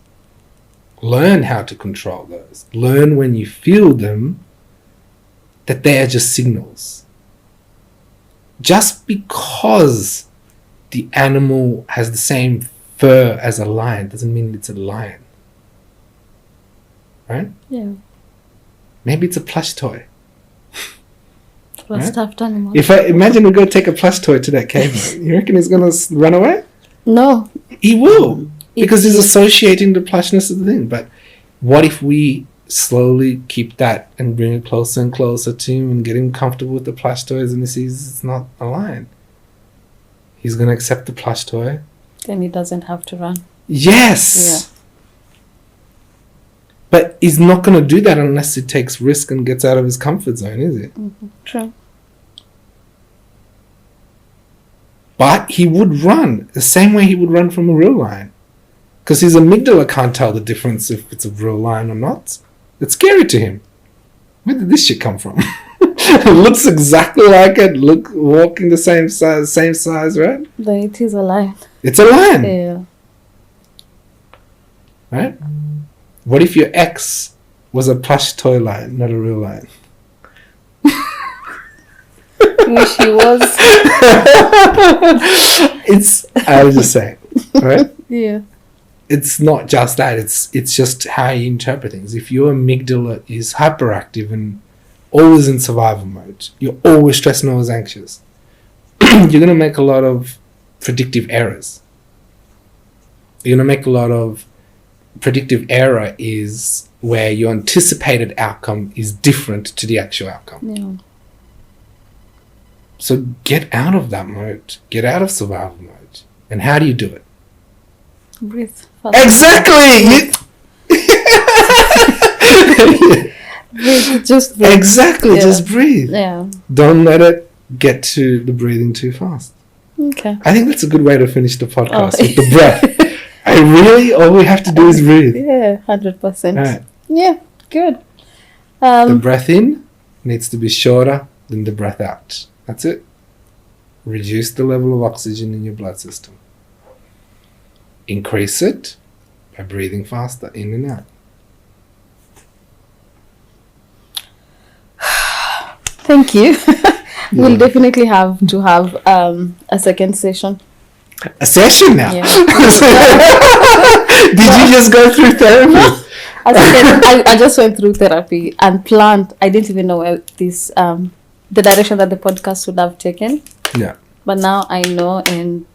Learn how to control those. Learn when you feel them that they are just signals. Just because the animal has the same fur as a lion doesn't mean it's a lion. Right? Yeah. Maybe it's a plush toy. Or a stuffed animal. If I imagine we go take a plush toy to that caveman, you reckon he's gonna run away? No. He will, because he's associating the plushness of the thing. But what if we slowly keep that and bring it closer and closer to him and get him comfortable with the plush toys, and he sees it's not a lion? He's gonna accept the plush toy. Then he doesn't have to run. Yes. Yeah. But he's not going to do that unless he takes risk and gets out of his comfort zone, is it? True. But he would run the same way he would run from a real lion. Because his amygdala can't tell the difference if it's a real lion or not. It's scary to him. Where did this shit come from? It looks exactly like it. Walking the same size, right? Then it is a lion. It's a lion. Yeah. Right? What if your ex was a plush toy lion, not a real lion? Wish he was. I was just saying, right? Yeah. It's not just that. It's just how you interpret things. If your amygdala is hyperactive and always in survival mode, you're always stressed and always anxious, you're going to make a lot of predictive errors. You're going to make a lot of predictive error is where your anticipated outcome is different to the actual outcome. Yeah. So get out of that mode. Get out of survival mode. And how do you do it? Breathe. Exactly! Breathe. Just breathe. Exactly, Yeah. just breathe. Yeah. Don't let it get to the breathing too fast. Okay. I think that's a good way to finish the podcast, Oh. with the breath. All we have to do is breathe. Yeah, 100%. Right. Yeah, good. The breath in needs to be shorter than the breath out. That's it. Reduce the level of oxygen in your blood system. Increase it by breathing faster in and out. Thank you. We'll definitely have to have a second session. A session now? Yeah. Did you just go through therapy? I just went through therapy and planned. I didn't even know where this the direction that the podcast would have taken. Yeah. But now I know, and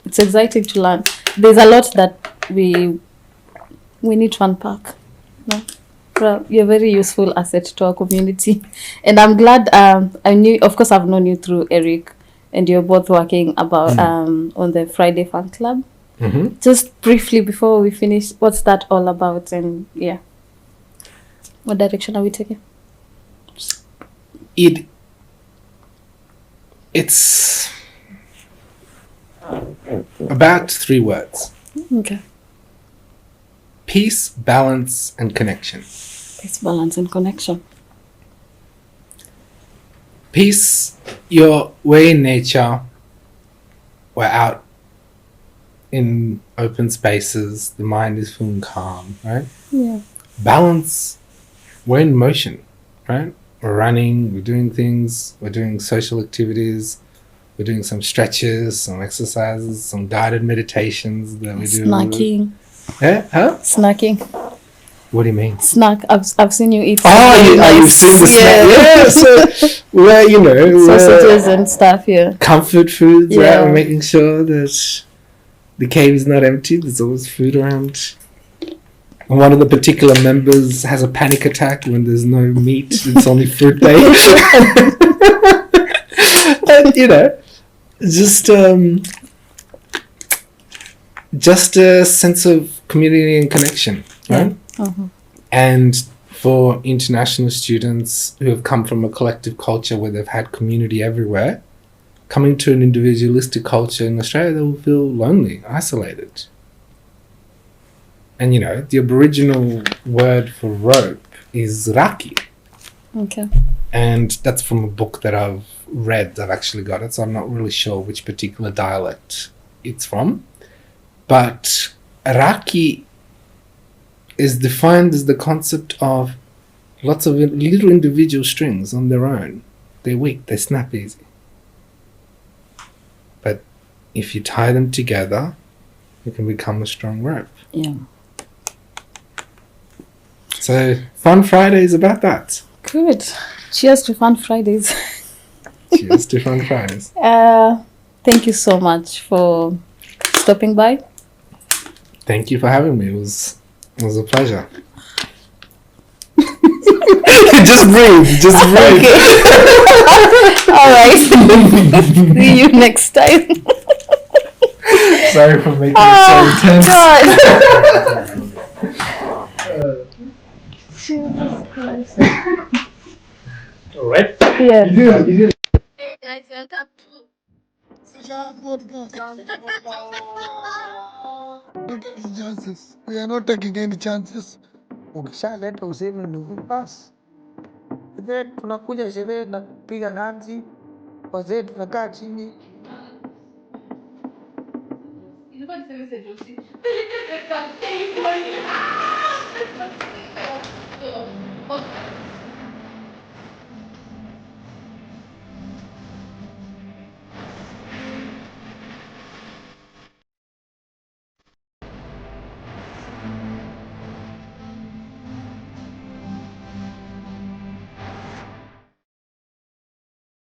it's exciting to learn. There's a lot that we need to unpack. No? Well, you're a very useful asset to our community, and I'm glad. Of course, I've known you through Eric, and you're both working about on the Friday Fan Club. Mm-hmm. Just briefly before we finish, what's that all about? And yeah, what direction are we taking? It's about 3 words: Okay. peace, balance, and connection. Peace, balance, and connection. Peace, we're in nature, we're out in open spaces, the mind is feeling calm, right? Yeah. Balance, we're in motion, right? We're running, we're doing things, we're doing social activities, we're doing some stretches, some exercises, some guided meditations that we do. Snacking. Yeah? Huh? Snacking. What do you mean? Snack. I've seen you eat. You've seen the snack. Yeah, so we're, sausages and stuff. Yeah. Comfort foods, Yeah. right? We're making sure that the cave is not empty. There's always food around. And one of the particular members has a panic attack when there's no meat. It's only fruit day. And, just a sense of community and connection, right? Yeah. Uh-huh. And for international students who have come from a collective culture where they've had community everywhere, coming to an individualistic culture in Australia, they will feel lonely, isolated. And the Aboriginal word for rope is raki. Okay. And that's from a book that I've read. I've actually got it, so I'm not really sure which particular dialect it's from. But raki is defined as the concept of lots of little individual strings on their own. They're weak, they snap easy. But if you tie them together, it can become a strong rope. Yeah. So Fun Friday is about that. Good. Cheers to Fun Fridays. Cheers to Fun Fridays. Thank you so much for stopping by. Thank you for having me. It was a pleasure. Just breathe. Okay. All right. See you next time. Sorry for making it so intense. God. Alright. Yeah. Chances. We are not taking any chances. Ukishaleta useme ndugu basi. Then tunakuja sherehe na kupiga dansi. Wazee tunakaa chini. Ilikuwa niseme sasa.